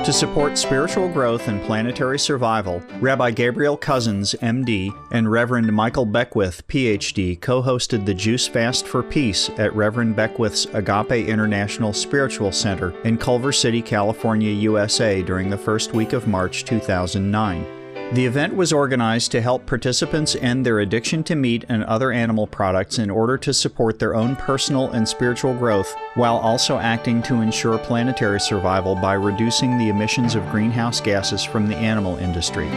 To support spiritual growth and planetary survival, Rabbi Gabriel Cousens, MD, and Reverend Michael Beckwith, PhD, co-hosted the Juice Fast for Peace at Reverend Beckwith's Agape International Spiritual Center in Culver City, California, USA during the first week of March 2009. The event was organized to help participants end their addiction to meat and other animal products in order to support their own personal and spiritual growth, while also acting to ensure planetary survival by reducing the emissions of greenhouse gases from the animal industry.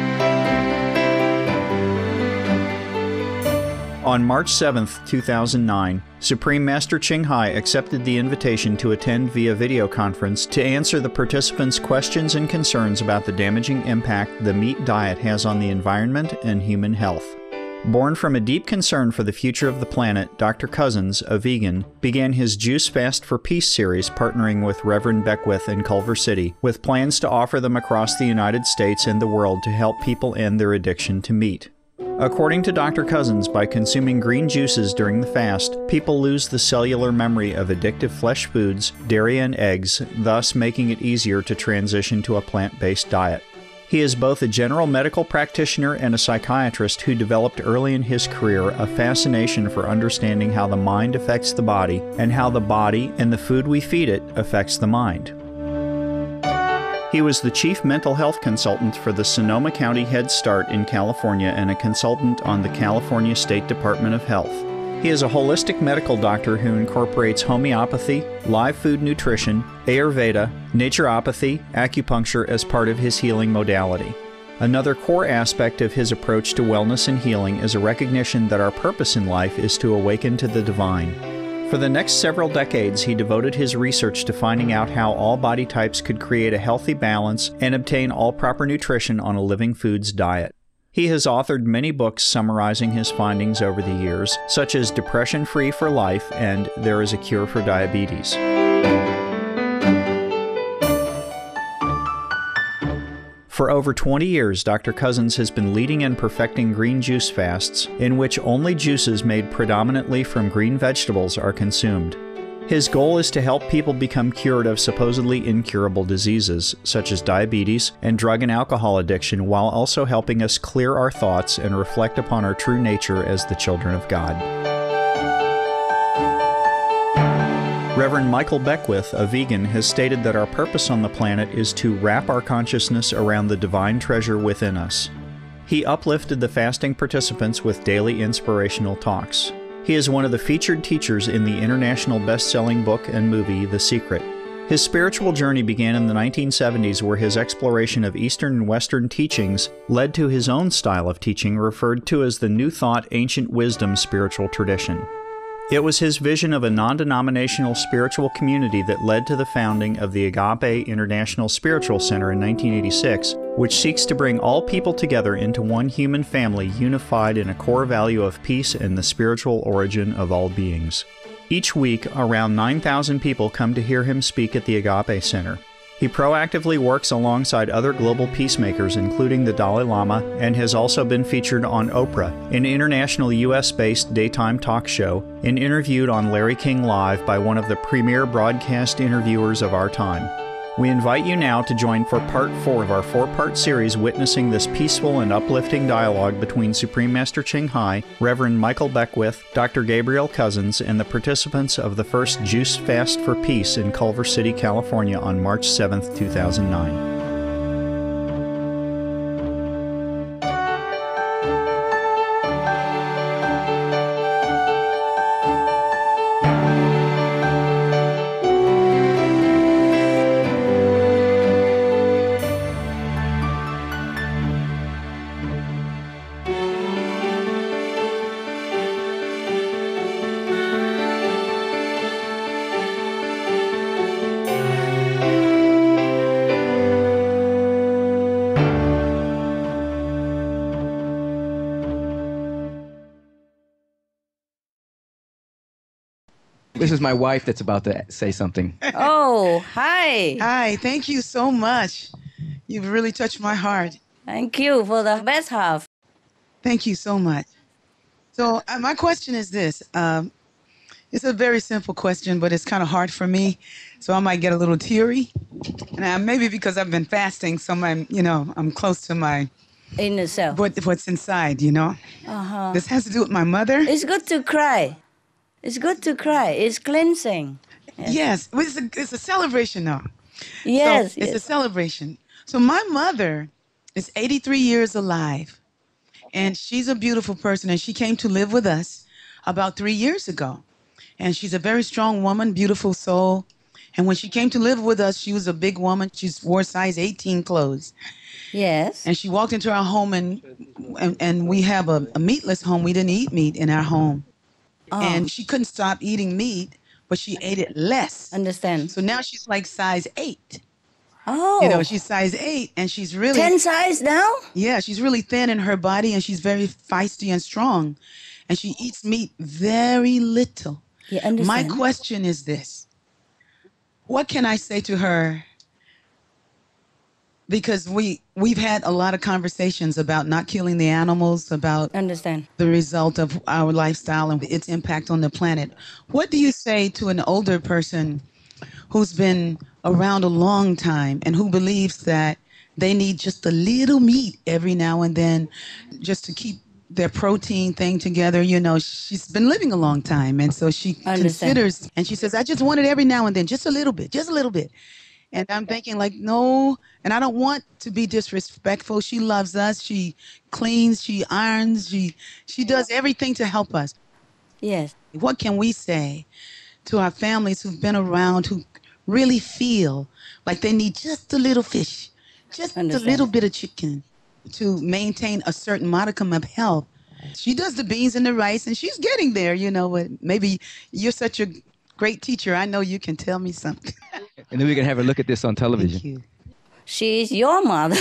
On March 7, 2009, Supreme Master Ching Hai accepted the invitation to attend via video conference to answer the participants' questions and concerns about the damaging impact the meat diet has on the environment and human health. Born from a deep concern for the future of the planet, Dr. Cousens, a vegan, began his Juice Fast for Peace series partnering with Reverend Beckwith in Culver City, with plans to offer them across the United States and the world to help people end their addiction to meat. According to Dr. Cousens, by consuming green juices during the fast, people lose the cellular memory of addictive flesh foods, dairy and eggs, thus making it easier to transition to a plant-based diet. He is both a general medical practitioner and a psychiatrist who developed early in his career a fascination for understanding how the mind affects the body and how the body and the food we feed it affects the mind. He was the chief mental health consultant for the Sonoma County Head Start in California and a consultant on the California State Department of Health. He is a holistic medical doctor who incorporates homeopathy, live food nutrition, Ayurveda, naturopathy, acupuncture as part of his healing modality. Another core aspect of his approach to wellness and healing is a recognition that our purpose in life is to awaken to the divine. For the next several decades, he devoted his research to finding out how all body types could create a healthy balance and obtain all proper nutrition on a living foods diet. He has authored many books summarizing his findings over the years, such as Depression Free for Life and There is a Cure for Diabetes. For over 20 years, Dr. Cousens has been leading and perfecting green juice fasts, in which only juices made predominantly from green vegetables are consumed. His goal is to help people become cured of supposedly incurable diseases, such as diabetes and drug and alcohol addiction, while also helping us clear our thoughts and reflect upon our true nature as the children of God. Reverend Michael Beckwith, a vegan, has stated that our purpose on the planet is to wrap our consciousness around the divine treasure within us. He uplifted the fasting participants with daily inspirational talks. He is one of the featured teachers in the international best-selling book and movie, The Secret. His spiritual journey began in the 1970s, where his exploration of Eastern and Western teachings led to his own style of teaching, referred to as the New Thought Ancient Wisdom spiritual tradition. It was his vision of a non-denominational spiritual community that led to the founding of the Agape International Spiritual Center in 1986, which seeks to bring all people together into one human family unified in a core value of peace and the spiritual origin of all beings. Each week, around 9,000 people come to hear him speak at the Agape Center. He proactively works alongside other global peacemakers, including the Dalai Lama, and has also been featured on Oprah, an international U.S.-based daytime talk show, and interviewed on Larry King Live by one of the premier broadcast interviewers of our time. We invite you now to join for Part 4 of our 4-part series witnessing this peaceful and uplifting dialogue between Supreme Master Ching Hai, Reverend Michael Beckwith, Dr. Gabriel Cousens, and the participants of the first Juice Fast for Peace in Culver City, California on March 7, 2009. This is my wife that's about to say something. Oh, hi. Hi, thank you so much. You've really touched my heart. Thank you for the best half. Thank you so much. So my question is this. It's a very simple question, but it's kind of hard for me. So I might get a little teary. And maybe because I've been fasting, so I'm close to my inner self. What's inside, Uh-huh. This has to do with my mother. It's good to cry. It's good to cry. It's cleansing. Yes. It's a celebration, though. Yes. So it's a celebration. So my mother is 83 years alive, and she's a beautiful person, and she came to live with us about 3 years ago. And she's a very strong woman, beautiful soul. And when she came to live with us, she was a big woman. She wore size 18 clothes. Yes. And she walked into our home, and we have a meatless home. We didn't eat meat in our home. Oh. And she couldn't stop eating meat, but she ate it less. Understand. So now she's like size 8. Oh. She's size 8, and she's really... 10 size now? Yeah, she's really thin in her body, and she's very feisty and strong. And she eats meat very little. You understand? My question is this. What can I say to her? Because we've had a lot of conversations about not killing the animals, about the result of our lifestyle and its impact on the planet. What do you say to an older person who's been around a long time and who believes that they need just a little meat every now and then just to keep their protein thing together? She's been living a long time, and so she considers, and she says, I just want it every now and then, just a little bit. And I'm thinking, like, no, and I don't want to be disrespectful. She loves us. She cleans, she irons, she does everything to help us. Yes. What can we say to our families who've been around, who really feel like they need just a little fish, just a little bit of chicken to maintain a certain modicum of health? She does the beans and the rice, and she's getting there, but maybe you're such a great teacher. I know you can tell me something. And then we can have a look at this on television. Thank you. She's your mother.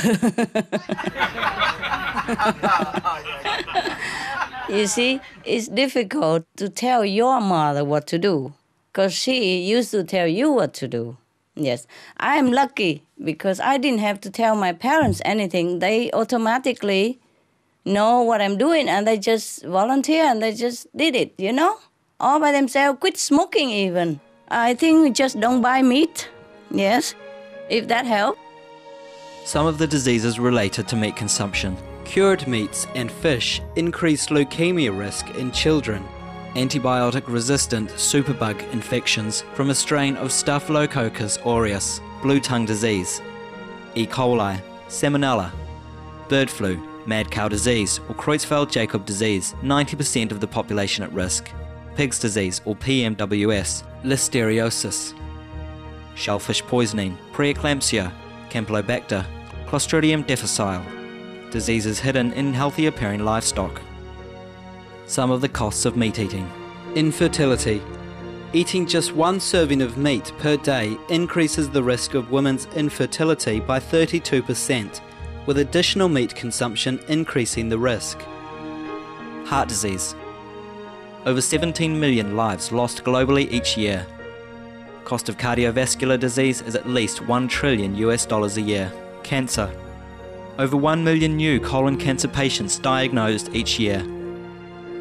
You see, it's difficult to tell your mother what to do because she used to tell you what to do. Yes, I'm lucky because I didn't have to tell my parents anything. They automatically know what I'm doing, and they just volunteer and they just did it, all by themselves. Quit smoking even. I think just don't buy meat. Yes, if that helps. Some of the diseases related to meat consumption. Cured meats and fish increase leukemia risk in children. Antibiotic-resistant superbug infections from a strain of Staphylococcus aureus, blue tongue disease, E. coli, salmonella, bird flu, mad cow disease or Creutzfeldt-Jakob disease, 90% of the population at risk, pig's disease or PMWS, listeriosis, shellfish poisoning, preeclampsia, Campylobacter, Clostridium difficile, diseases hidden in healthy appearing livestock. Some of the costs of meat eating. Infertility. Eating just one serving of meat per day increases the risk of women's infertility by 32%, with additional meat consumption increasing the risk. Heart disease. Over 17 million lives lost globally each year. Cost of cardiovascular disease is at least $1 trillion a year. Cancer. Over 1 million new colon cancer patients diagnosed each year.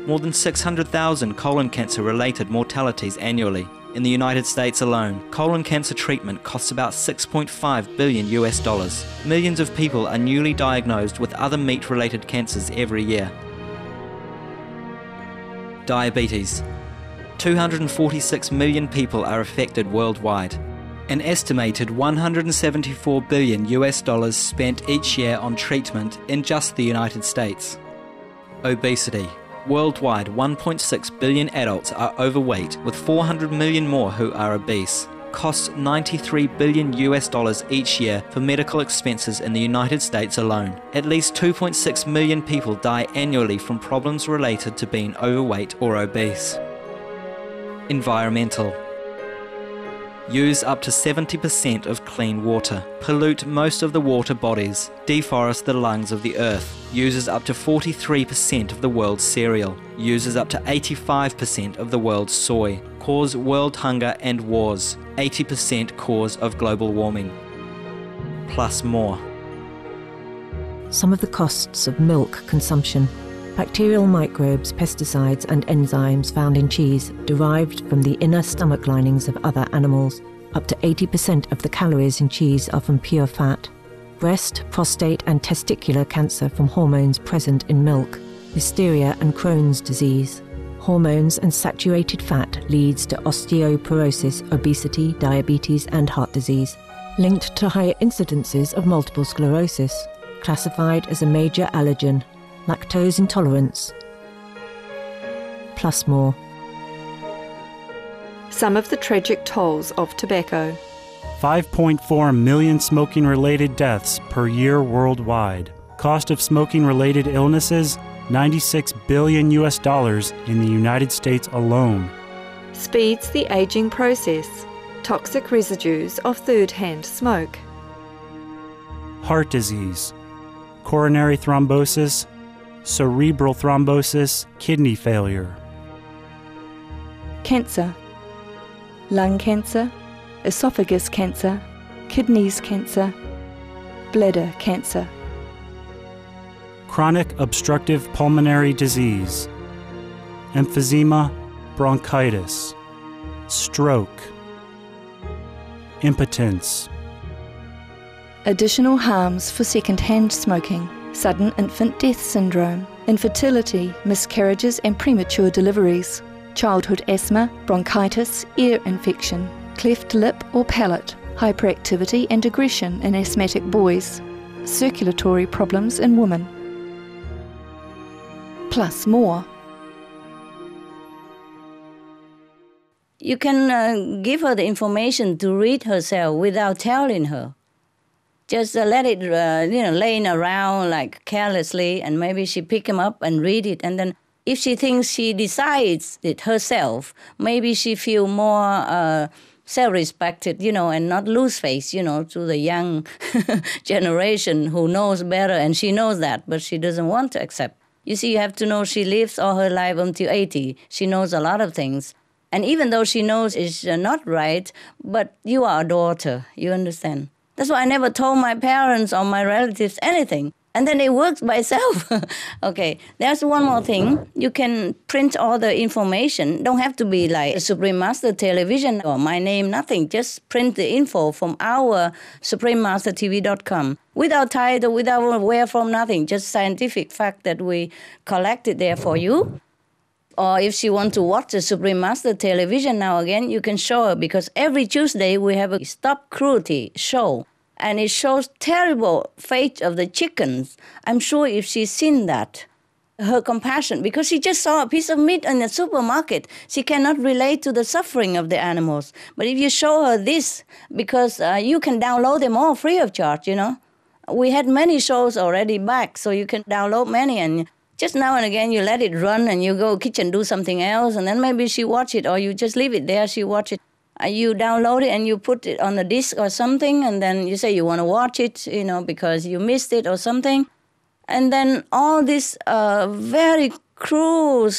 More than 600,000 colon cancer-related mortalities annually. In the United States alone, colon cancer treatment costs about $6.5 billion. Millions of people are newly diagnosed with other meat-related cancers every year. Diabetes. 246 million people are affected worldwide. An estimated $174 billion spent each year on treatment in just the United States. Obesity. Worldwide, 1.6 billion adults are overweight, with 400 million more who are obese. Costs $93 billion each year for medical expenses in the United States alone. At least 2.6 million people die annually from problems related to being overweight or obese. Environmental. Use up to 70% of clean water, pollute most of the water bodies, deforest the lungs of the earth, uses up to 43% of the world's cereal, uses up to 85% of the world's soy, cause world hunger and wars, 80% cause of global warming, plus more. Some of the costs of milk consumption. Bacterial microbes, pesticides, and enzymes found in cheese derived from the inner stomach linings of other animals. Up to 80% of the calories in cheese are from pure fat. Breast, prostate, and testicular cancer from hormones present in milk. Listeria and Crohn's disease. Hormones and saturated fat leads to osteoporosis, obesity, diabetes, and heart disease. Linked to higher incidences of multiple sclerosis. Classified as a major allergen. Lactose intolerance. Plus more. Some of the tragic tolls of tobacco. 5.4 million smoking-related deaths per year worldwide. Cost of smoking-related illnesses, $96 billion in the United States alone. Speeds the aging process. Toxic residues of third-hand smoke. Heart disease, coronary thrombosis, cerebral thrombosis, kidney failure. Cancer. Lung cancer, esophagus cancer, kidneys cancer, bladder cancer. Chronic obstructive pulmonary disease, emphysema, bronchitis, stroke, impotence. Additional harms for second-hand smoking. Sudden infant death syndrome, infertility, miscarriages and premature deliveries, childhood asthma, bronchitis, ear infection, cleft lip or palate, hyperactivity and aggression in asthmatic boys, circulatory problems in women. Plus more. You can give her the information to read herself without telling her. Just let it, laying around like carelessly, and maybe she pick him up and read it. And then if she thinks she decides it herself, maybe she feel more self-respected, and not lose face, to the young generation who knows better, and she knows that, but she doesn't want to accept. You see, you have to know she lives all her life until 80. She knows a lot of things. And even though she knows it's not right, but you are a daughter, you understand? That's why I never told my parents or my relatives anything. And then it works by itself. Okay, there's one more thing. You can print all the information. Don't have to be like Supreme Master Television or my name, nothing. Just print the info from our suprememastertv.com. Without title, without where from, nothing. Just scientific fact that we collected there for you. Or if she wants to watch the Supreme Master Television now again, you can show her, because every Tuesday we have a Stop Cruelty show. And it shows terrible fate of the chickens. I'm sure if she's seen that, her compassion, because she just saw a piece of meat in the supermarket, she cannot relate to the suffering of the animals. But if you show her this, because you can download them all free of charge, We had many shows already back, so you can download many, and just now and again, you let it run and you go kitchen, do something else, and then maybe she watch it, or you just leave it there, she watch it. You download it and you put it on the disc or something, and then you say you want to watch it, because you missed it or something. And then all this very cruel,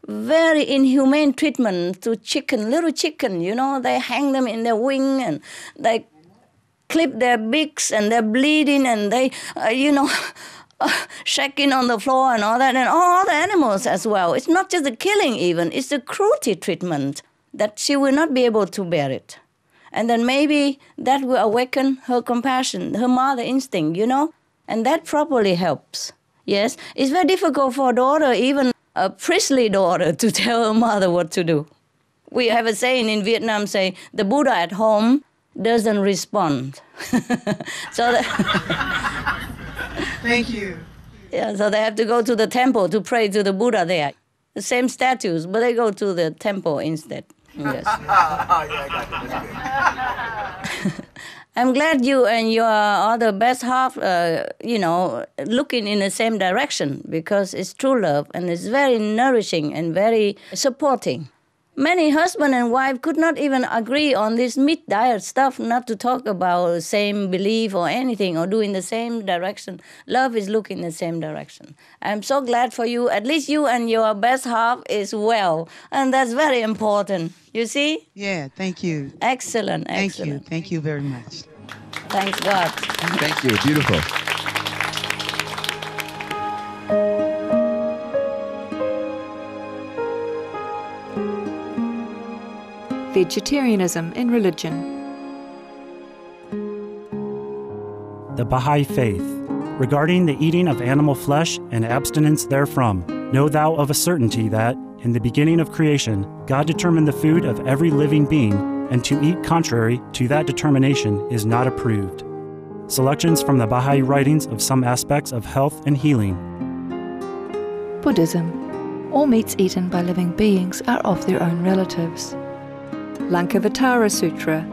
very inhumane treatment to little chicken, they hang them in their wing and they clip their beaks and they're bleeding and they, shaking on the floor and all that, and all the animals as well. It's not just the killing even, it's the cruelty treatment that she will not be able to bear it. And then maybe that will awaken her compassion, her mother instinct, and that probably helps. Yes, it's very difficult for a daughter, even a priestly daughter, to tell her mother what to do. We have a saying in Vietnam, say, the Buddha at home doesn't respond. Thank you. Yeah, so they have to go to the temple to pray to the Buddha there. The same statues, but they go to the temple instead. Yes. I'm glad you and your other best half, looking in the same direction, because it's true love and it's very nourishing and very supporting. Many husband and wife could not even agree on this meat diet stuff, not to talk about the same belief or anything, or do in the same direction. Love is looking in the same direction. I'm so glad for you. At least you and your best half is well, and that's very important. You see? Yeah, thank you. Excellent, Thank you. Thank you very much. Thanks God. Thank you. Beautiful. Vegetarianism in religion. The Baha'i Faith. Regarding the eating of animal flesh and abstinence therefrom, know thou of a certainty that, in the beginning of creation, God determined the food of every living being, and to eat contrary to that determination is not approved. Selections from the Baha'i writings of some aspects of health and healing. Buddhism. All meats eaten by living beings are of their own relatives. Lankavatara Sutra.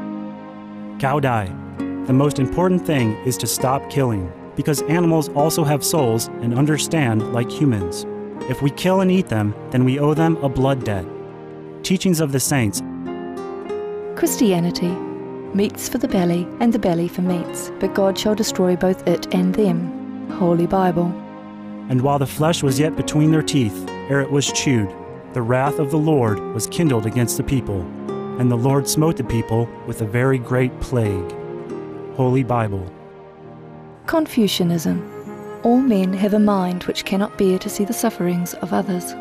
Cao Dai. The most important thing is to stop killing, because animals also have souls and understand like humans. If we kill and eat them, then we owe them a blood debt. Teachings of the Saints. Christianity. Meats for the belly, and the belly for meats, but God shall destroy both it and them. Holy Bible. And while the flesh was yet between their teeth, ere it was chewed, the wrath of the Lord was kindled against the people, and the Lord smote the people with a very great plague. Holy Bible. Confucianism. All men have a mind which cannot bear to see the sufferings of others.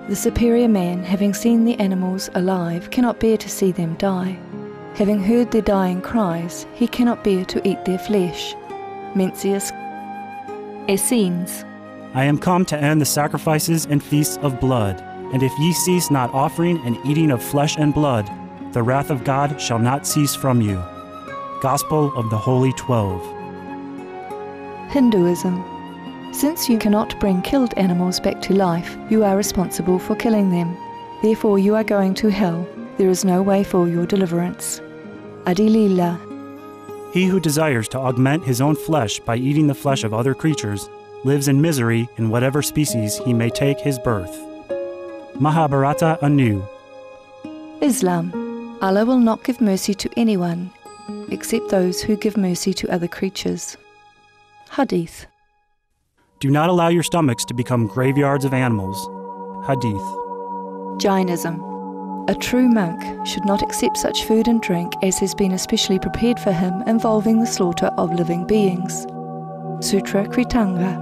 The superior man, having seen the animals alive, cannot bear to see them die. Having heard their dying cries, he cannot bear to eat their flesh. Mencius. Essenes. I am come to end the sacrifices and feasts of blood, and if ye cease not offering and eating of flesh and blood, the wrath of God shall not cease from you. Gospel of the Holy 12. Hinduism. Since you cannot bring killed animals back to life, you are responsible for killing them. Therefore you are going to hell. There is no way for your deliverance. Adilila. He who desires to augment his own flesh by eating the flesh of other creatures lives in misery in whatever species he may take his birth. Mahabharata anew. Islam. Allah will not give mercy to anyone except those who give mercy to other creatures. Hadith. Do not allow your stomachs to become graveyards of animals. Hadith. Jainism. A true monk should not accept such food and drink as has been especially prepared for him involving the slaughter of living beings. Sutra Kritanga.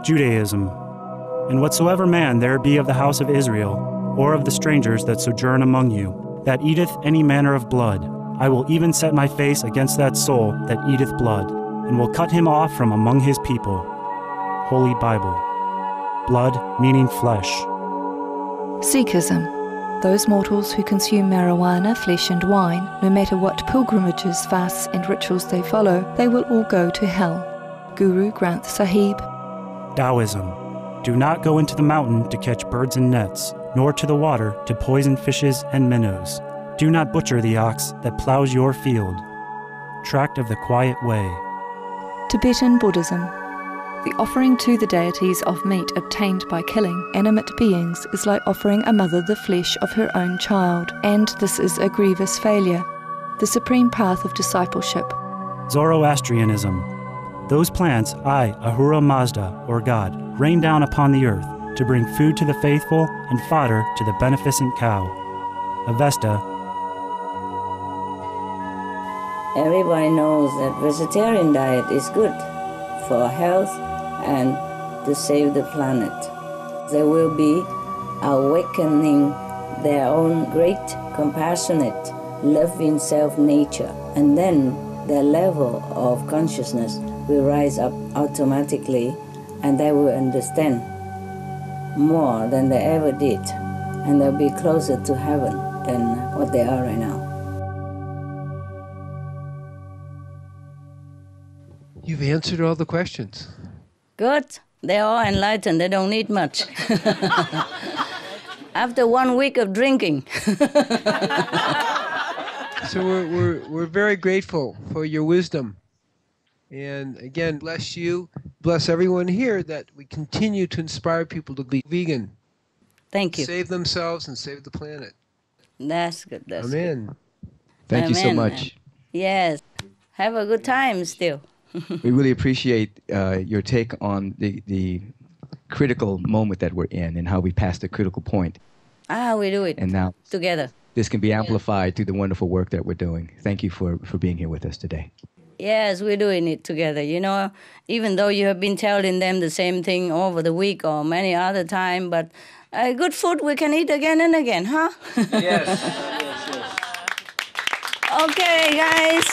Judaism. And whatsoever man there be of the house of Israel, or of the strangers that sojourn among you, that eateth any manner of blood, I will even set my face against that soul that eateth blood, and will cut him off from among his people. Holy Bible. Blood meaning flesh. Sikhism. Those mortals who consume marijuana, flesh and wine, no matter what pilgrimages, fasts and rituals they follow, they will all go to hell. Guru Granth Sahib. Taoism. Do not go into the mountain to catch birds and nets, nor to the water to poison fishes and minnows. Do not butcher the ox that plows your field. Tract of the Quiet Way. Tibetan Buddhism. The offering to the deities of meat obtained by killing animate beings is like offering a mother the flesh of her own child, and this is a grievous failure. The supreme path of discipleship. Zoroastrianism. Those plants I, Ahura Mazda, or God, rain down upon the earth to bring food to the faithful and fodder to the beneficent cow. Avesta. Everybody knows that vegetarian diet is good for health and to save the planet. They will be awakening their own great, compassionate, loving self-nature, and then their level of consciousness will rise up automatically, and they will understand more than they ever did, and they'll be closer to heaven than what they are right now. You've answered all the questions. Good. They're all enlightened. They don't need much. After 1 week of drinking. So we're very grateful for your wisdom. And again, bless you, bless everyone here that we continue to inspire people to be vegan. Thank you. Save themselves and save the planet. That's good. That's Amen. Good. Thank you so Amen. much. Yes. Have a good time still. We really appreciate your take on the critical moment that we're in and how we passed the critical point. We do it. And now together. This can be amplified through the wonderful work that we're doing. Thank you for being here with us today. Yes, we're doing it together. You know, even though you have been telling them the same thing over the week or many other time, but good food we can eat again and again, huh? Yes. Okay, guys.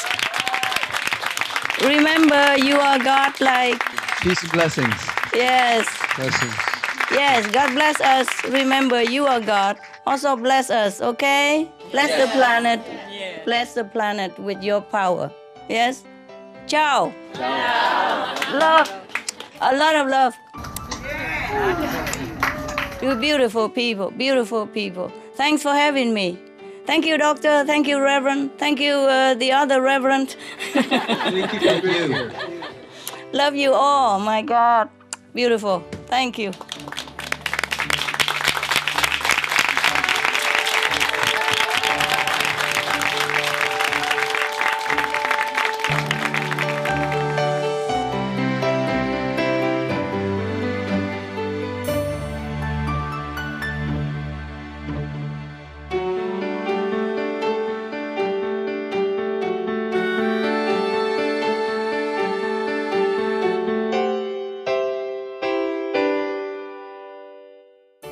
Remember, you are God-like. Peace and blessings. Yes. Blessings. Yes, God bless us. Remember, you are God. Also bless us, okay? Bless the planet. Bless the planet with your power. Yes? Ciao. Ciao. Love. A lot of love. You beautiful people. Beautiful people. Thanks for having me. Thank you, Doctor. Thank you, Reverend. Thank you, the other Reverend. Thank you. Love you all. My God. Beautiful. Thank you.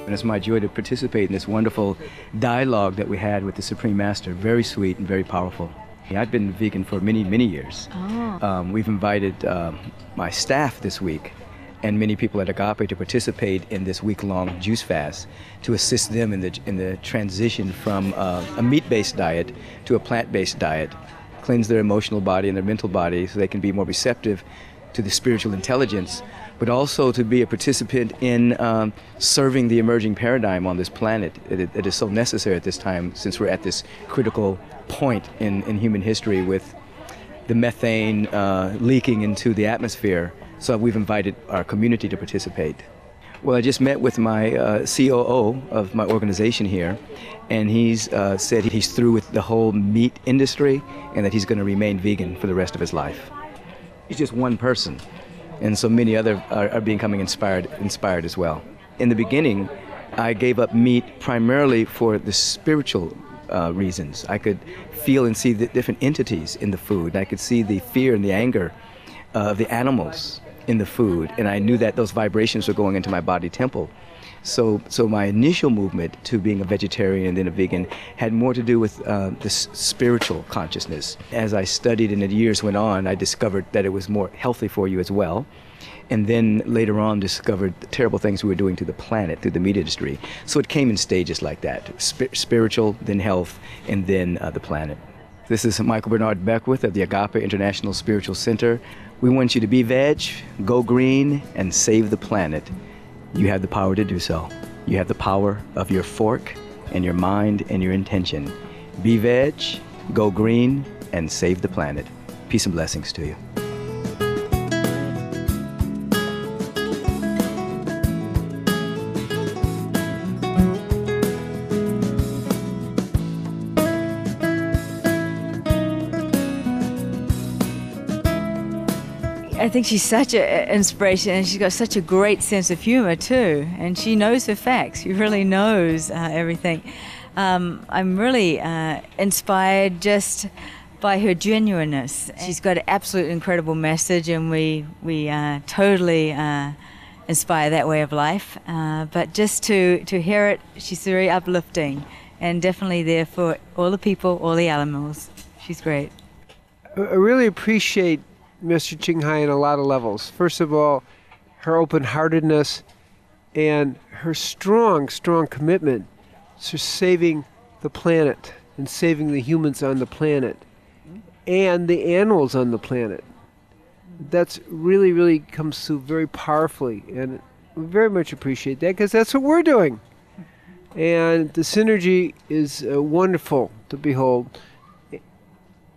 And it's my joy to participate in this wonderful dialogue that we had with the Supreme Master. Very sweet and very powerful. I've been vegan for many, many years. We've invited my staff this week and many people at Agape to participate in this week-long juice fast to assist them in the transition from a meat-based diet to a plant-based diet, cleanse their emotional body and their mental body so they can be more receptive to the spiritual intelligence, but also to be a participant in serving the emerging paradigm on this planet. It is so necessary at this time, since we're at this critical point in human history with the methane leaking into the atmosphere. So we've invited our community to participate. Well, I just met with my COO of my organization here, and he's said he's through with the whole meat industry and that he's going to remain vegan for the rest of his life. He's just one person. And so many other are becoming inspired as well. In the beginning, I gave up meat primarily for the spiritual reasons. I could feel and see the different entities in the food. I could see the fear and the anger of the animals in the food, and I knew that those vibrations were going into my body temple. So my initial movement to being a vegetarian and then a vegan had more to do with this spiritual consciousness. As I studied and the years went on, I discovered that it was more healthy for you as well. And then later on discovered the terrible things we were doing to the planet through the meat industry. So it came in stages like that, spiritual, then health, and then the planet. This is Michael Bernard Beckwith of the Agape International Spiritual Center. We want you to be veg, go green, and save the planet. You have the power to do so. You have the power of your fork and your mind and your intention. Be veg, go green, and save the planet. Peace and blessings to you. I think she's such an inspiration, and she's got such a great sense of humor too, and she knows her facts. She really knows everything. I'm really inspired just by her genuineness. She's got an absolute incredible message, and we totally inspire that way of life. But just to hear it, she's very uplifting and definitely there for all the people, all the animals. She's great. I really appreciate Mr. Ching Hai on a lot of levels. First of all, her open-heartedness and her strong commitment to saving the planet and saving the humans on the planet and the animals on the planet. That's really comes through very powerfully, and we very much appreciate that because that's what we're doing. And the synergy is wonderful to behold.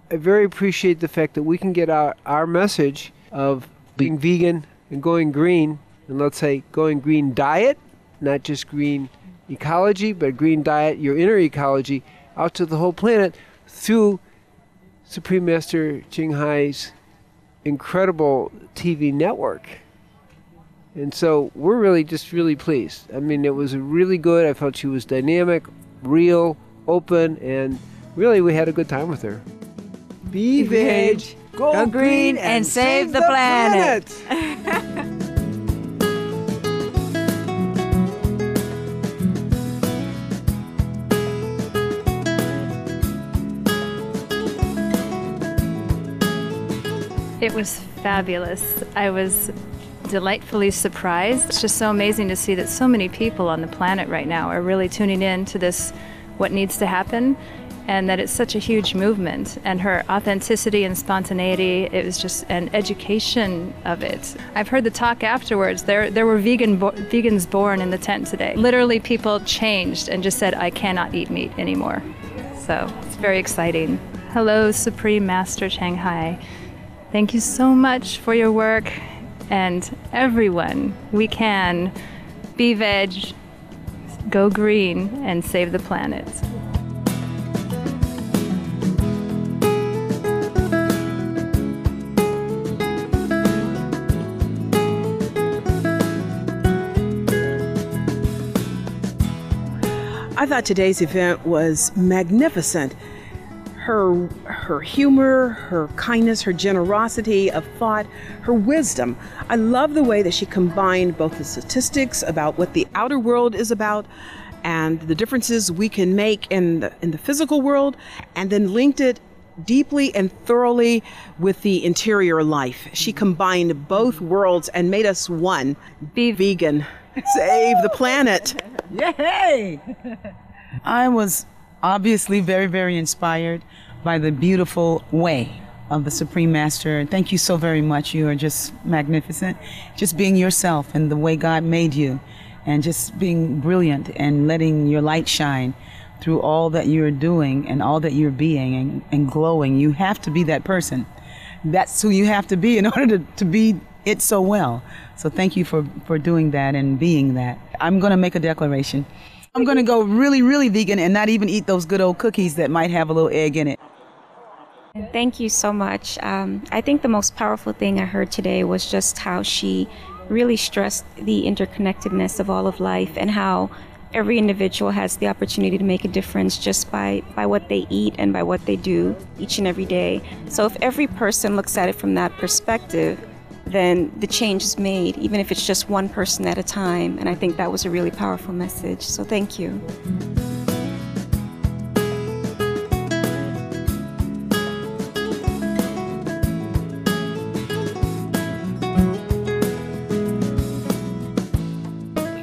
I very appreciate the fact that we can get our message of being vegan and going green, and let's say going green diet, not just green ecology, but green diet, your inner ecology, out to the whole planet through Supreme Master Ching Hai's incredible TV network. And so we're really pleased. I mean, it was really good. I felt she was dynamic, real, open, and really we had a good time with her. Be veg, go green, and save the planet. It was fabulous. I was delightfully surprised. It's just so amazing to see that so many people on the planet right now are really tuning in to this, what needs to happen, and that it's such a huge movement. And her authenticity and spontaneity, it was just an education of it. I've heard the talk afterwards. There were vegans born in the tent today. Literally, people changed and just said, I cannot eat meat anymore. So it's very exciting. Hello, Supreme Master Ching Hai. Thank you so much for your work. And everyone, we can be veg, go green, and save the planet. I thought today's event was magnificent. Her humor, her kindness, her generosity of thought, her wisdom. I love the way that she combined both the statistics about what the outer world is about and the differences we can make in the physical world, and then linked it deeply and thoroughly with the interior life. She combined both worlds and made us one. Be vegan. Save the planet. Yay! I was obviously very, very inspired by the beautiful way of the Supreme Master. Thank you so very much. You are just magnificent. Just being yourself and the way God made you, and just being brilliant and letting your light shine through all that you're doing and all that you're being and glowing. You have to be that person. That's who you have to be in order to be it so well. So thank you for doing that and being that. I'm going to make a declaration. I'm going to go really, really vegan and not even eat those good old cookies that might have a little egg in it. Thank you so much. I think the most powerful thing I heard today was just how she really stressed the interconnectedness of all of life and how every individual has the opportunity to make a difference just by what they eat and by what they do each and every day. So if every person looks at it from that perspective, then the change is made, even if it's just one person at a time. And I think that was a really powerful message. So thank you.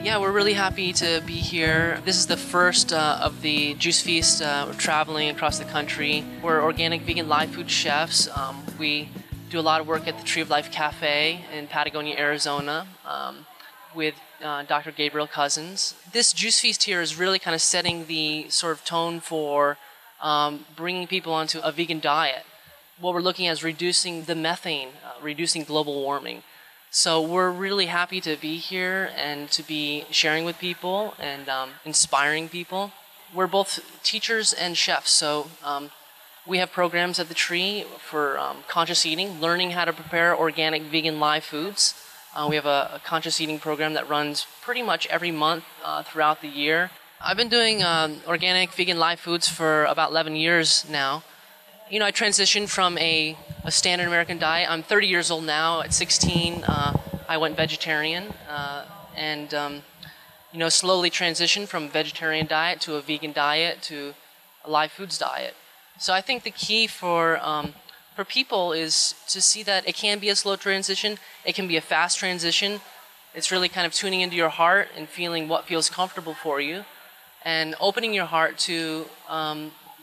Yeah, we're really happy to be here. This is the first of the Juice Feast. We're traveling across the country. We're organic vegan live food chefs. We do a lot of work at the Tree of Life Cafe in Patagonia, Arizona, with Dr. Gabriel Cousins. This Juice Feast here is really kind of setting the sort of tone for bringing people onto a vegan diet. What we're looking at is reducing the methane, reducing global warming. So we're really happy to be here and to be sharing with people and inspiring people. We're both teachers and chefs, so we have programs at the Tree for conscious eating, learning how to prepare organic vegan live foods. We have a conscious eating program that runs pretty much every month throughout the year. I've been doing organic vegan live foods for about 11 years now. You know, I transitioned from a standard American diet. I'm 30 years old now. At 16, I went vegetarian and you know, slowly transitioned from vegetarian diet to a vegan diet to a live foods diet. So I think the key for people is to see that it can be a slow transition. It can be a fast transition. It's really kind of tuning into your heart and feeling what feels comfortable for you, and opening your heart to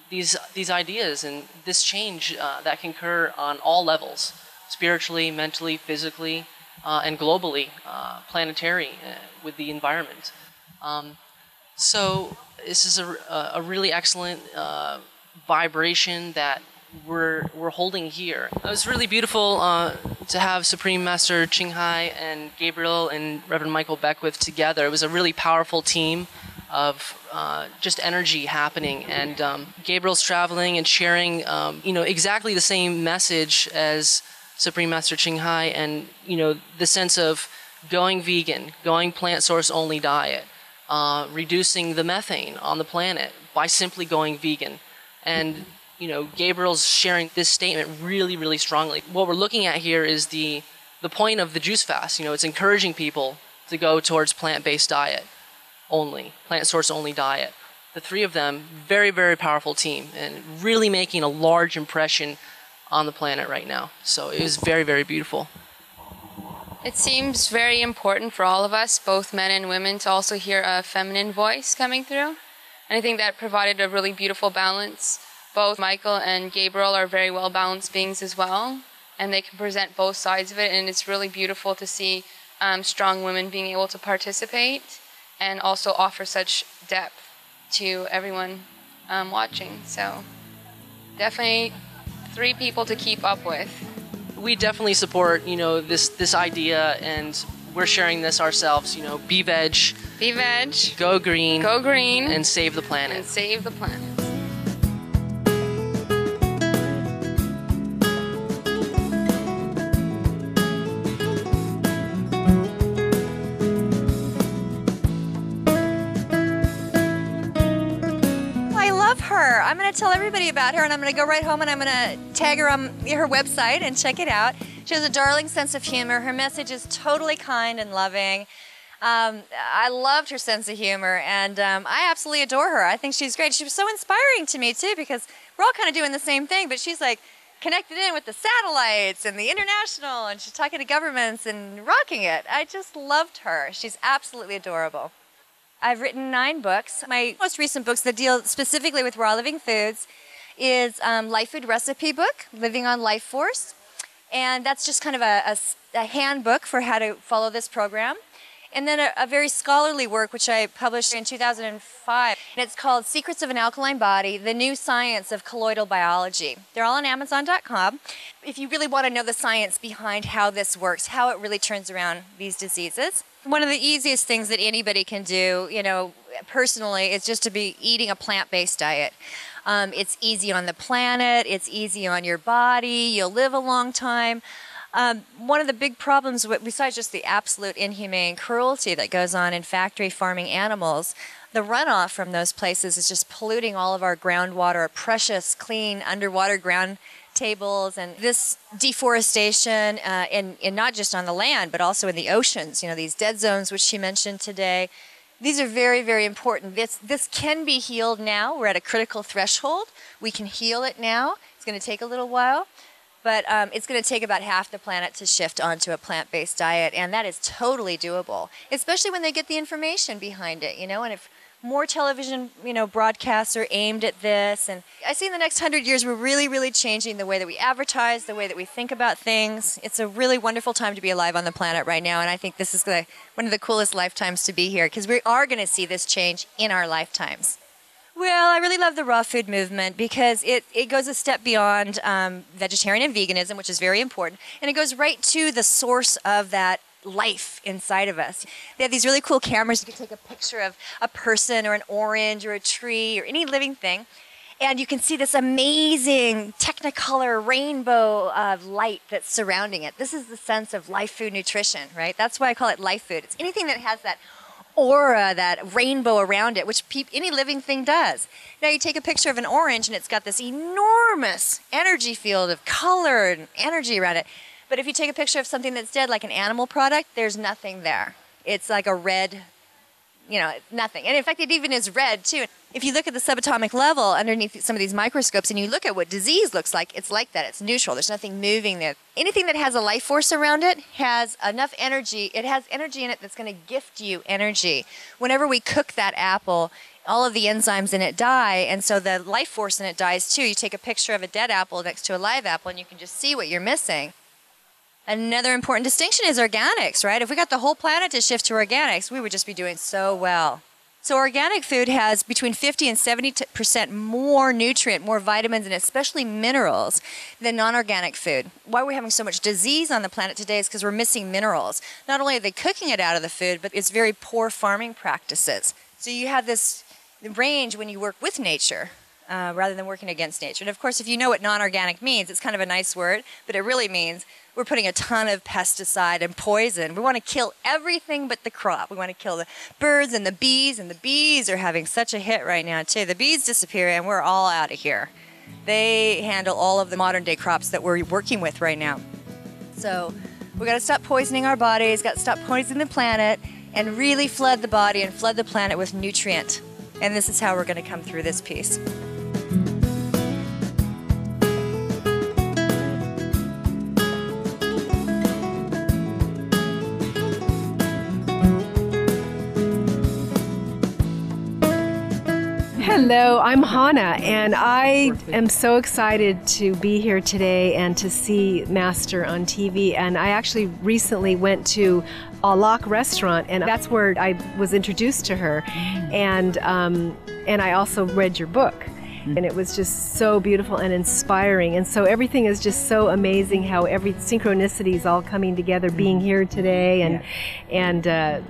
these ideas and this change that can occur on all levels, spiritually, mentally, physically, and globally, planetary, with the environment. So this is a really excellent vibration that we're holding here. It was really beautiful to have Supreme Master Ching Hai and Gabriel and Reverend Michael Beckwith together. It was a really powerful team of just energy happening, and Gabriel's traveling and sharing you know, exactly the same message as Supreme Master Ching Hai, and you know, the sense of going vegan, going plant source only diet, reducing the methane on the planet by simply going vegan. And you know, Gabriel's sharing this statement really, really strongly. What we're looking at here is the point of the juice fast. You know, it's encouraging people to go towards plant-based diet only, plant source only diet. The three of them, very, very powerful team, and really making a large impression on the planet right now. So it was very, very beautiful. It seems very important for all of us, both men and women, to also hear a feminine voice coming through. And I think that provided a really beautiful balance. Both Michael and Gabriel are very well-balanced beings as well, and they can present both sides of it, and it's really beautiful to see strong women being able to participate and also offer such depth to everyone watching. So definitely 3 people to keep up with. We definitely support, this idea, and we're sharing this ourselves. Be veg. Be veg. Go green. Go green. And save the planet. And save the planet. Her. I'm going to tell everybody about her, and I'm going to go right home and I'm going to tag her on her website and check it out. She has a darling sense of humor. Her message is totally kind and loving. I loved her sense of humor, and I absolutely adore her. I think she's great. She was so inspiring to me too, because we're all kind of doing the same thing, but she's like connected in with the satellites and the international, and she's talking to governments and rocking it. I just loved her. She's absolutely adorable. I've written 9 books. My most recent books that deal specifically with raw living foods is Life Food Recipe Book, Living on Life Force. And that's just kind of a handbook for how to follow this program. And then a very scholarly work, which I published in 2005. And it's called Secrets of an Alkaline Body, The New Science of Colloidal Biology. They're all on Amazon.com. If you really want to know the science behind how this works, how it really turns around these diseases. One of the easiest things that anybody can do, personally, is just to be eating a plant-based diet. It's easy on the planet, it's easy on your body, you'll live a long time. One of the big problems, besides just the absolute inhumane cruelty that goes on in factory farming animals, the runoff from those places is just polluting all of our groundwater, our precious, clean, underwater ground tables, and this deforestation, and not just on the land, but also in the oceans, these dead zones, which she mentioned today. These are very, very important. This can be healed now. We're at a critical threshold. We can heal it now. It's going to take a little while, but it's going to take about half the planet to shift onto a plant-based diet, and that is totally doable, especially when they get the information behind it, and if more television, broadcasts are aimed at this. And I see in the next 100 years, we're really, really changing the way that we advertise, the way that we think about things. It's a really wonderful time to be alive on the planet right now. And I think this is one of the coolest lifetimes to be here, because we are going to see this change in our lifetimes. Well, I really love the raw food movement because it goes a step beyond vegetarian and veganism, which is very important. And it goes right to the source of that life inside of us. They have these really cool cameras. You can take a picture of a person or an orange or a tree or any living thing, and you can see this amazing technicolor rainbow of light that's surrounding it. This is the sense of life food nutrition, right? That's why I call it life food. It's anything that has that aura, that rainbow around it, which any living thing does. Now you take a picture of an orange and it's got this enormous energy field of color and energy around it. But if you take a picture of something that's dead, like an animal product, there's nothing there. It's like a red, nothing. And in fact, it even is red, too. If you look at the subatomic level underneath some of these microscopes and you look at what disease looks like, it's like that. It's neutral. There's nothing moving there. Anything that has a life force around it has enough energy. It has energy in it that's going to gift you energy. Whenever we cook that apple, all of the enzymes in it die, and so the life force in it dies, too. You take a picture of a dead apple next to a live apple, and you can just see what you're missing. Another important distinction is organics, right? If we got the whole planet to shift to organics, we would just be doing so well. So organic food has between 50 and 70% more nutrient, more vitamins, and especially minerals than non-organic food. Why we're having so much disease on the planet today is because we're missing minerals. Not only are they cooking it out of the food, but it's very poor farming practices. So you have this range when you work with nature rather than working against nature. And of course, if you know what non-organic means, it's kind of a nice word, but it really means we're putting a ton of pesticide and poison. We want to kill everything but the crop. We want to kill the birds and the bees are having such a hit right now, too. The bees disappear, and we're all out of here. They handle all of the modern-day crops that we're working with right now. So we got to stop poisoning our bodies, got to stop poisoning the planet, and really flood the body and flood the planet with nutrient. And this is how we're going to come through this piece. Hello, I'm Hannah, and I am so excited to be here today and to see Master on TV. And I actually recently went to a Lock restaurant, and that's where I was introduced to her. And I also read your book. And it was just so beautiful and inspiring. And so everything is just so amazing how every synchronicity is all coming together, being here today, and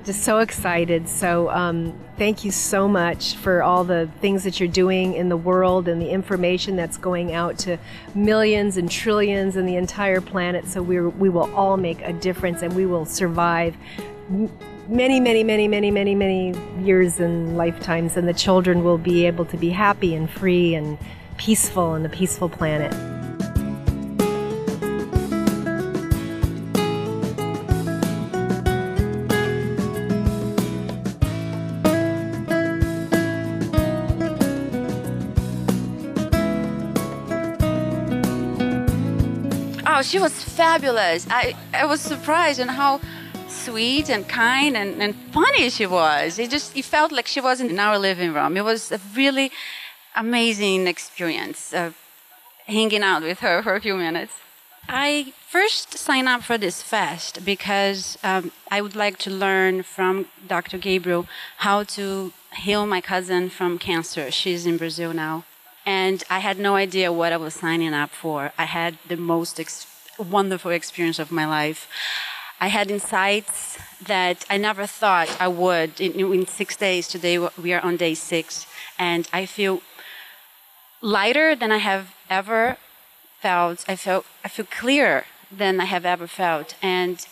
just so excited. So thank you so much for all the things that you're doing in the world and the information that's going out to millions and trillions and the entire planet. So we will all make a difference, and we will survive many years and lifetimes, and the children will be able to be happy and free and peaceful in a peaceful planet. Oh, she was fabulous. I was surprised in how sweet and kind and funny she was. It felt like she wasn't in our living room. It was a really amazing experience of hanging out with her for a few minutes. I first signed up for this fast because I would like to learn from Dr. Gabriel how to heal my cousin from cancer. She's in Brazil now. And I had no idea what I was signing up for. I had the most wonderful experience of my life. I had insights that I never thought I would in 6 days. Today we are on day 6, and I feel lighter than I have ever felt. I feel clearer than I have ever felt. And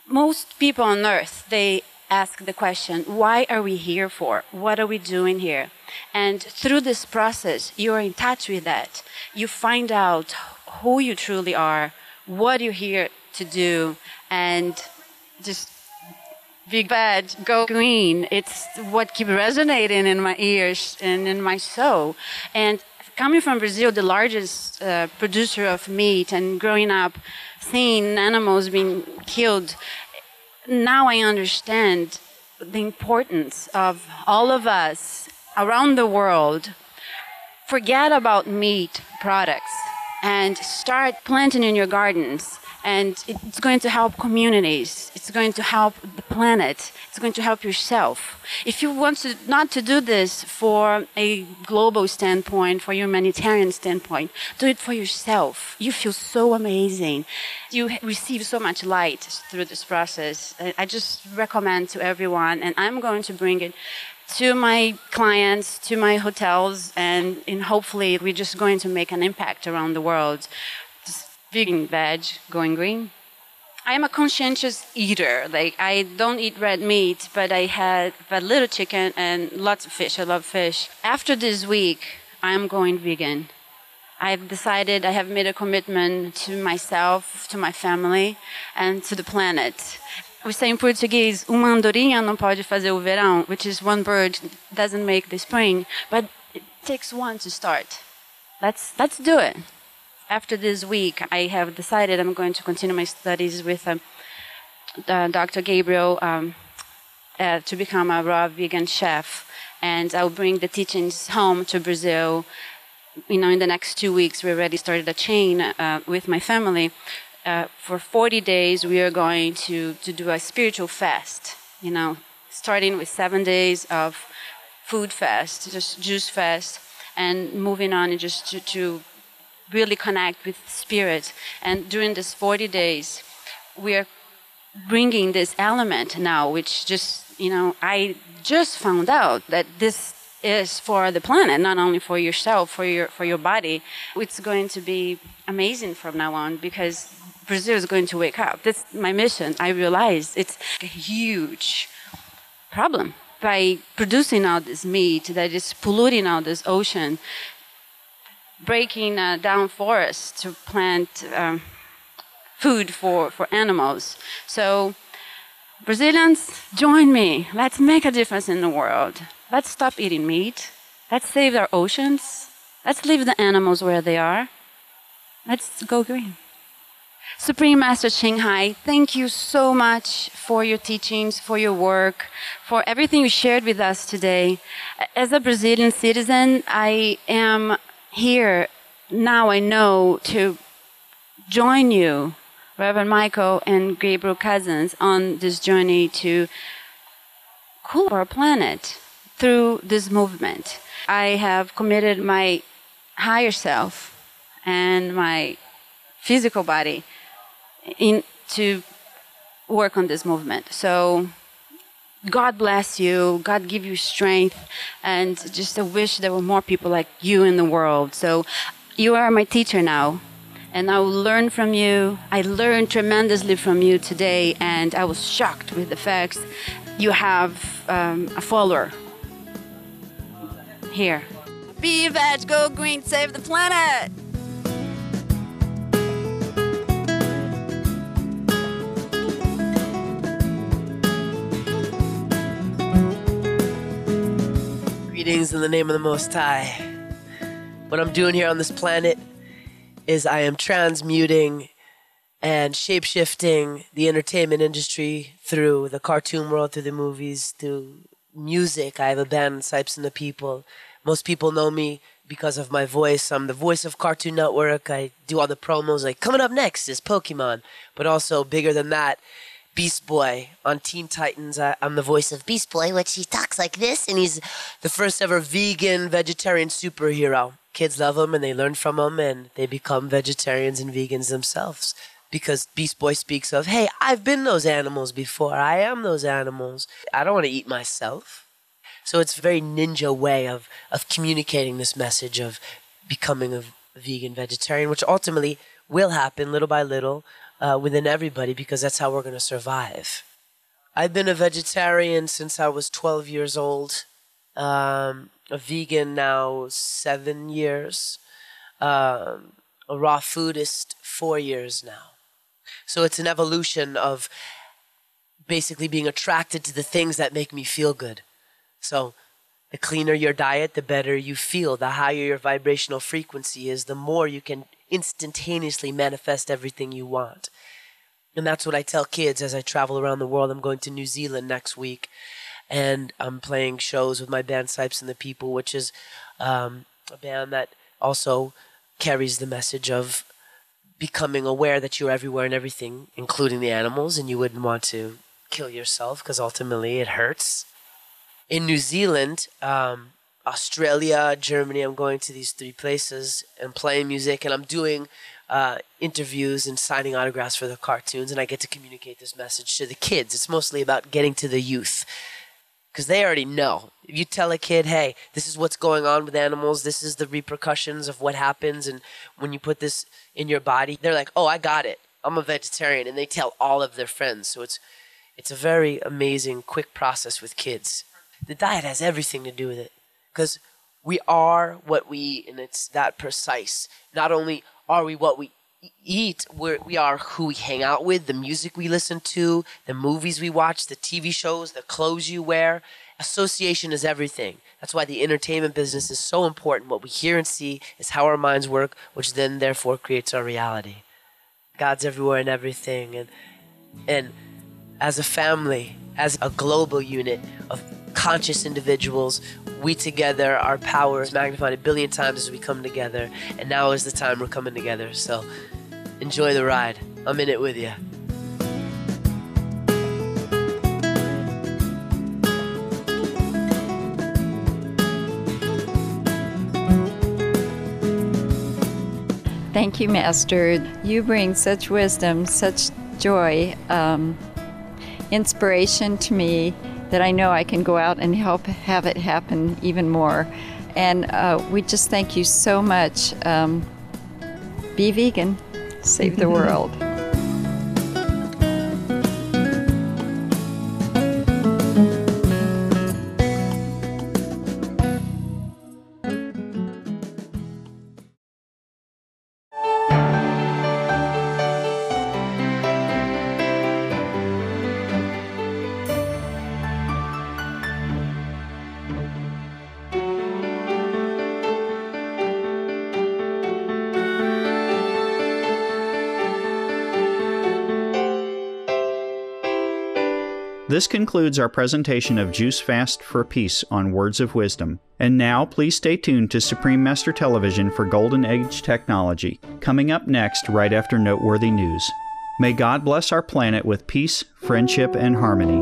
most people on earth, they ask the question, why are we here for? What are we doing here? And through this process, you are in touch with that. You find out who you truly are, what you're here to do, and just big bad, go green. It's what keeps resonating in my ears and in my soul. And coming from Brazil, the largest producer of meat, and growing up seeing animals being killed, now I understand the importance of all of us around the world. Forget about meat products and start planting in your gardens. And it's going to help communities. It's going to help the planet. It's going to help yourself. If you want not to do this for a global standpoint, for a humanitarian standpoint, do it for yourself. You feel so amazing. You receive so much light through this process. I just recommend to everyone, and I'm going to bring it to my clients, to my hotels, and hopefully we're just going to make an impact around the world. Vegan, veg, going green. I am a conscientious eater. Like, I don't eat red meat, but I had a little chicken and lots of fish. I love fish. After this week, I am going vegan. I've decided, I have made a commitment to myself, to my family, and to the planet. We say in Portuguese, uma andorinha não pode fazer o verão, which is one bird doesn't make the spring, but it takes one to start. Let's do it. After this week, I have decided I'm going to continue my studies with Dr. Gabriel to become a raw vegan chef. And I'll bring the teachings home to Brazil. In the next 2 weeks, we already started a chain with my family. For 40 days, we are going to do a spiritual fast, starting with 7 days of food fast, just juice fast, and moving on just to really connect with spirit. And during this 40 days, we are bringing this element now, which I just found out that this is for the planet, not only for yourself, for your body. It's going to be amazing from now on, because Brazil is going to wake up. That's my mission. I realize it's a huge problem by producing all this meat that is polluting all this ocean, breaking down forests to plant food for animals. So Brazilians, join me. Let's make a difference in the world. Let's stop eating meat. Let's save our oceans. Let's leave the animals where they are. Let's go green. Supreme Master Ching Hai, thank you so much for your teachings, for your work, for everything you shared with us today. As a Brazilian citizen, I am here now, I know, to join you, Reverend Michael and Gabriel Cousins, on this journey to cool our planet through this movement. I have committed my higher self and my physical body to work on this movement. So God bless you, God give you strength, and just a wish there were more people like you in the world. So you are my teacher now, and I will learn from you. I learned tremendously from you today, and I was shocked with the facts. You have a follower here. Be veg, go green, save the planet! Greetings in the name of the Most High. What I'm doing here on this planet is I am transmuting and shape-shifting the entertainment industry through the cartoon world, through the movies, through music. I have a band, Sipes and the People. Most people know me because of my voice. I'm the voice of Cartoon Network. I do all the promos, like coming up next is Pokemon. But also, bigger than that, Beast Boy on Teen Titans. I'm the voice of Beast Boy, which he talks like this, and he's the first ever vegan, vegetarian superhero. Kids love him, and they learn from him, and they become vegetarians and vegans themselves. Because Beast Boy speaks of, hey, I've been those animals before. I am those animals. I don't want to eat myself. So it's a very ninja way of communicating this message of becoming a vegan vegetarian, which ultimately will happen little by little within everybody, because that's how we're going to survive. I've been a vegetarian since I was 12 years old, a vegan now 7 years, a raw foodist 4 years now. So it's an evolution of basically being attracted to the things that make me feel good. So the cleaner your diet, the better you feel. The higher your vibrational frequency is, the more you can instantaneously manifest everything you want. And that's what I tell kids as I travel around the world. I'm going to New Zealand next week, and I'm playing shows with my band Sipes and the People, which is a band that also carries the message of becoming aware that you're everywhere and everything, including the animals, and you wouldn't want to kill yourself because ultimately it hurts. In New Zealand, Australia, Germany, I'm going to these 3 places and playing music, and I'm doing interviews and signing autographs for the cartoons, and I get to communicate this message to the kids. It's mostly about getting to the youth, because they already know. If you tell a kid, hey, this is what's going on with animals, this is the repercussions of what happens, and when you put this in your body, they're like, oh, I got it. I'm a vegetarian, and they tell all of their friends. So it's a very amazing, quick process with kids. The diet has everything to do with it, because we are what we eat, and it's that precise. Not only are we what we eat, we are who we hang out with, the music we listen to, the movies we watch, the TV shows, the clothes you wear. Association is everything. That's why the entertainment business is so important. What we hear and see is how our minds work, which then therefore creates our reality. God's everywhere and everything. And as a family, as a global unit of conscious individuals, we together, our power is magnified 1 billion times as we come together. And now is the time we're coming together. So enjoy the ride. I'm in it with you. Thank you, Master. You bring such wisdom, such joy, inspiration to me that I know I can go out and help have it happen even more. And we just thank you so much. Be vegan, save the world. This concludes our presentation of Juice Fast for Peace on Words of Wisdom. And now, please stay tuned to Supreme Master Television for Golden Age Technology, coming up next right after Noteworthy News. May God bless our planet with peace, friendship, and harmony.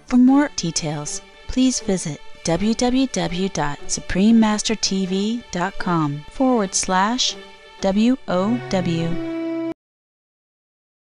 For more details, please visit www.suprememastertv.com/WOW